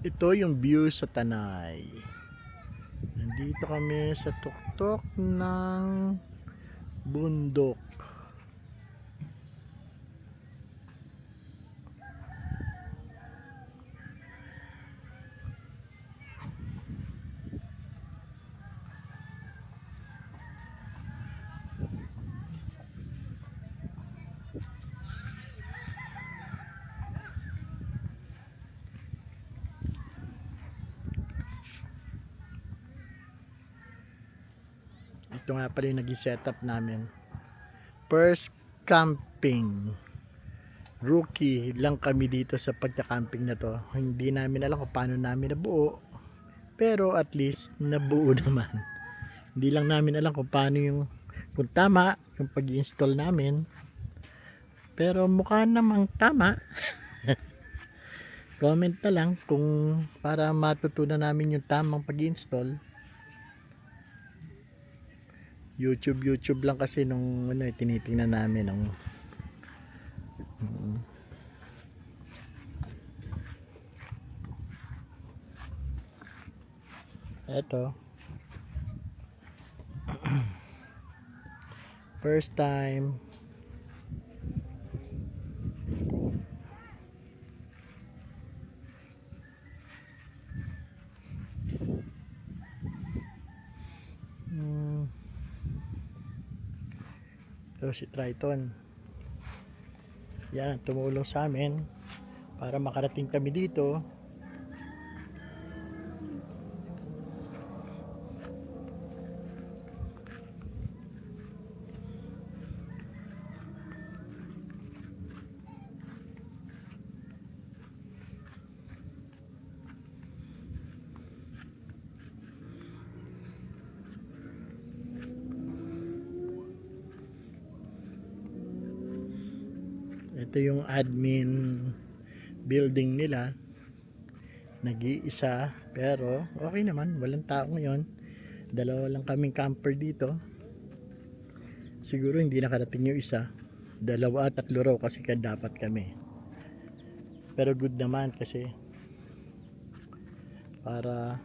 Ito yung view sa Tanay. Nandito kami sa tuktok ng bundok. Ito nga pala yung naging setup namin. First camping. Rookie lang kami dito sa pagka-camping na to. Hindi namin alam kung paano namin nabuo. Pero at least nabuo naman. Hindi lang namin alam kung paano kung tama yung pag-install namin. Pero mukha namang tama. Comment na lang kung para matutunan namin yung tamang pag-install. YouTube lang kasi nung tinitingnan namin nung eto first time. So si Triton yan tumulong sa amin para makarating kami dito. Ito yung admin building nila, nag-iisa pero okay naman, walang tao ngayon. Dalawa lang kaming camper dito, siguro hindi nakarating yung isa, dalawa at tatlo raw kasi dapat kami. Pero good naman kasi para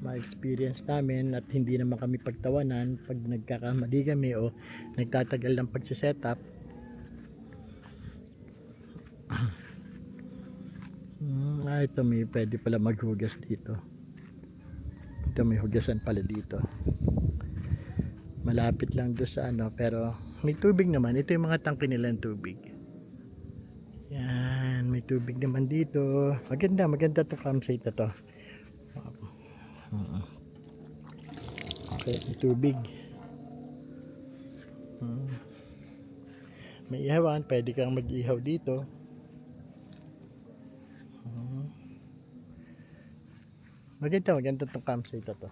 ma-experience namin at hindi naman kami pagtawanan pag nagkakamali kami o nagtatagal ng pagsisetup. Ito may pwede pala maghugas dito. Ito may hugasan pala dito. Malapit lang doon sa pero may tubig naman. Ito yung mga tangke nilang tubig. Yan, may tubig naman dito. Maganda to campsite na to. Okay, may tubig. May ihawan, pwede kang mag-ihaw dito. Maganda tong campsite na to.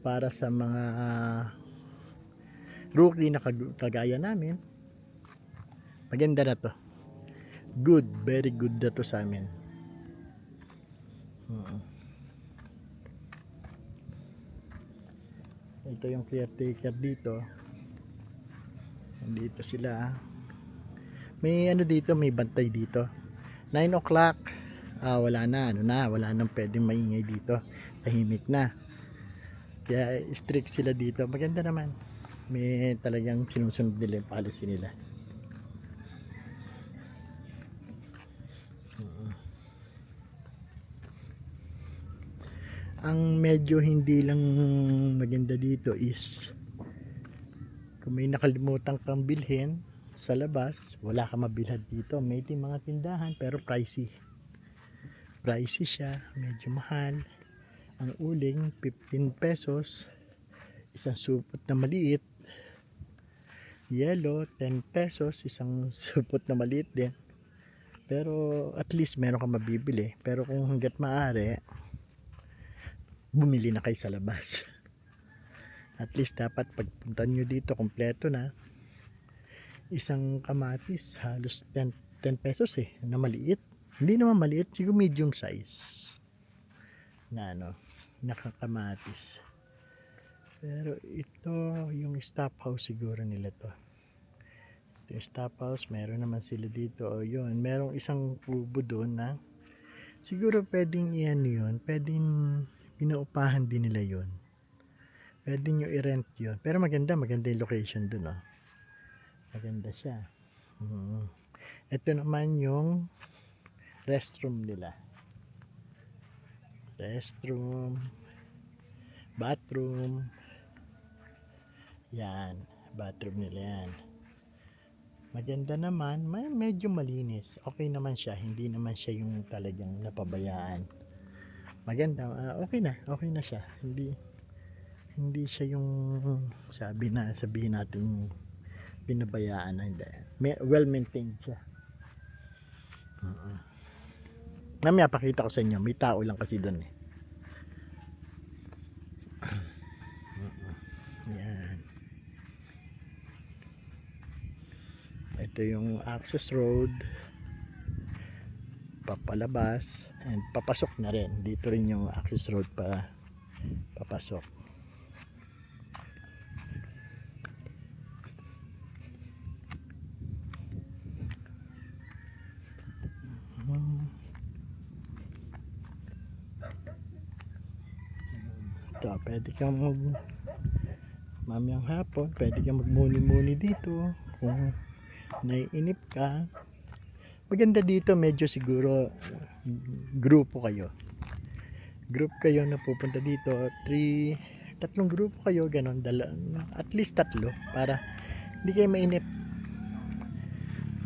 Para sa mga rookie na kagaya namin. Maganda na to. Good, very good na to sa amin. Ito yung caretaker dito. Nandito sila. May dito, may bantay dito. 9 o'clock. Wala na, wala nang pwedeng maingay dito. Tahimik na. Kaya strict sila dito. Maganda naman. May talagang sinusunod nila yung policy nila. Ang medyo hindi lang maganda dito is kung may nakalimutan kang bilhin sa labas, wala kang mabilhan dito. May mga tindahan pero pricey siya, medyo mahal. Ang uling 15 pesos, isang supot na maliit. Yellow 10 pesos, isang supot na maliit din. Pero at least meron kang mabibili. Pero kung hanggat maaari, bumili na kayo sa labas. At least dapat pagpunta nyo dito kompleto na. Isang kamatis halos 10 pesos na maliit. Hindi naman maliit, siguro medium size na nakakamatis. Pero ito yung staff house siguro nila to. Yung stop house, meron naman sila dito. O yun, merong isang kubo doon na siguro pwedeng iyan yun. Pwedeng pinaupahan din nila yun. Pwede nyo i-rent yun. Pero maganda yung location doon. Oh. Maganda siya. Ito naman yung restroom nila. Restroom, bathroom. Yan, bathroom nila yan. Maganda naman, medyo malinis. Okay naman siya, hindi naman siya yung talagang napabayaan. Maganda, okay na siya. Hindi siya yung sabihin natin pinabayaan na hindi. Well maintained siya. Mamaya pakita ko sa inyo, may tao lang kasi doon eh. Yan. Ito yung access road papalabas and papasok na rin. Dito rin yung access road papasok. Ito, pwede kang mamayang hapon, pwede kang magmuni-muni dito kung naiinip ka. Maganda dito, medyo siguro grupo kayo na pupunta dito, tatlong grupo kayo, ganon, at least tatlo para hindi kayo mainip.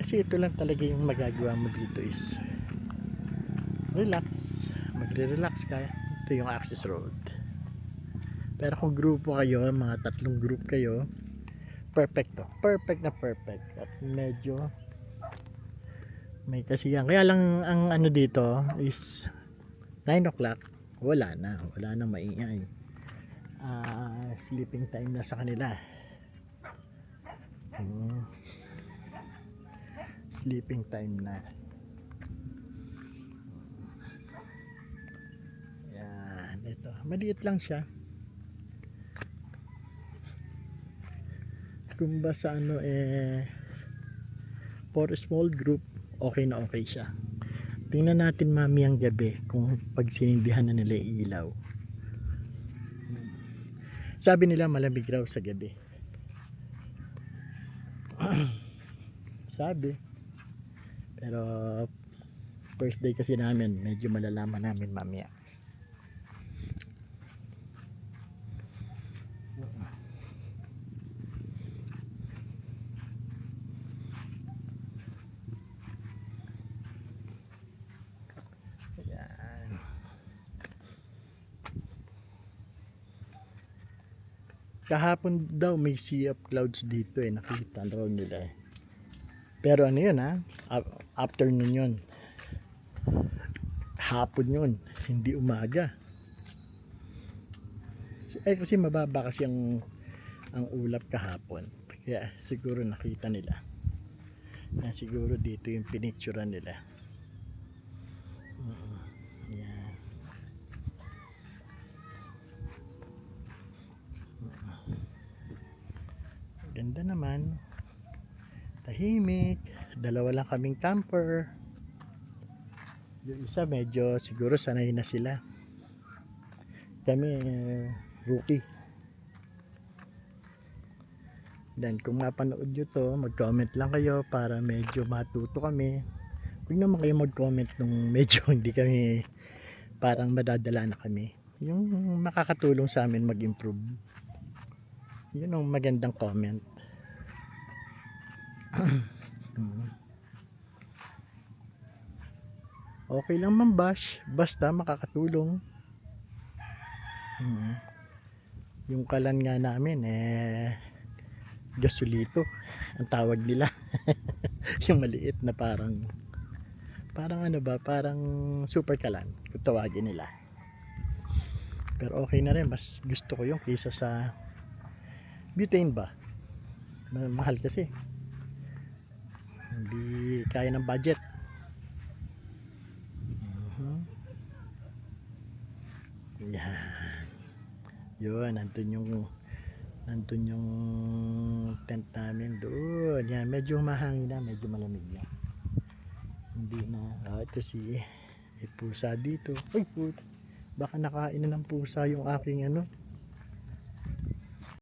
Kasi ito lang talaga yung magagawa mo dito is relax, magre-relax ka. Ito yung access road. Pero kung grupo kayo, mga tatlong group kayo, perfect at medyo may kasiyan. Kaya lang ang ano dito is 9 o'clock, wala na maingay. Sleeping time na sa kanila. Sleeping time na. Yan, ito. Maliit lang siya. Kung ba sa ano for a small group, okay na okay siya. Tingnan natin mamayang gabi kung pag sinindihan na nila ilaw. Sabi nila malamig raw sa gabi. Sabi. Pero first day kasi namin, medyo malalaman namin mamaya. Kahapon daw may sea of clouds dito nakita raw nila pero ano yun afternoon yun, hapon yun, hindi umaga kasi mababa kasi ang ulap kahapon, kaya siguro nakita nila siguro dito yung pinicturean nila. Yan. Ganda naman, tahimik, dalawa lang kaming camper. Yung isa medyo siguro sanay na sila, kami rookie. Then kung mapanood nyo to, mag-comment lang kayo para medyo matuto kami. Huwag naman kayo mag-comment nung medyo hindi kami, parang madadala na kami, yung makakatulong sa amin mag-improve. Yun ang magandang comment. Okay lang mambash, basta makakatulong. Yung kalan nga namin gasolito ang tawag nila. Yung maliit na parang ano ba, parang super kalan kung tawagin nila. Pero okay na rin, mas gusto ko yung kaysa sa butane ba, mahal kasi, hindi kaya ng budget. Yan, yun, nandun yung tent namin doon. Yun, yan. Medyo mahangin na, medyo malamig na. Hindi na. Ito si may pusa dito. Uy, puta. Baka nakain na ng pusa yung aking ano.